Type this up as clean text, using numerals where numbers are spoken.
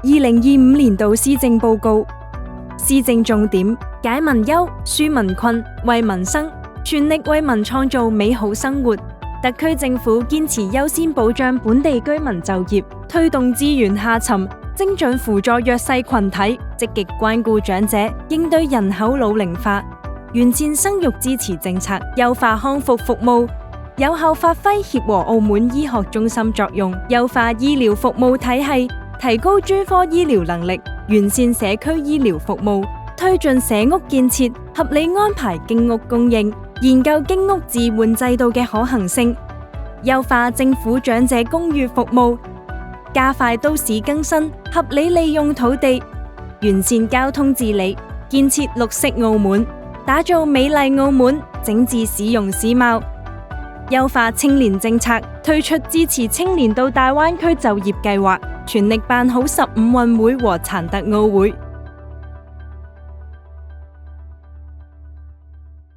2025年度施政報告，施政重點：解民憂、紓民困、為民生，全力為民創造美好生活。特區政府堅持優先保障本地居民就業，推動資源下沉，精準輔助弱勢群體，積極關顧長者，應對人口老齡化，完善生育支持政策，優化康復服務，有效發揮協和澳門醫學中心作用，優化醫療服務體系，提高專科醫療能力，完善社區醫療服務，推進社屋建設，合理安排經屋供應，研究經屋置換制度嘅可行性，優化政府長者公寓服務，加快都市更新，合理利用土地，完善交通治理，建設綠色澳門，打造美麗澳門，整治市容市貌，優化青年政策，推出支持青年到大灣區就業計劃，全力辦好15運會和殘特奧會。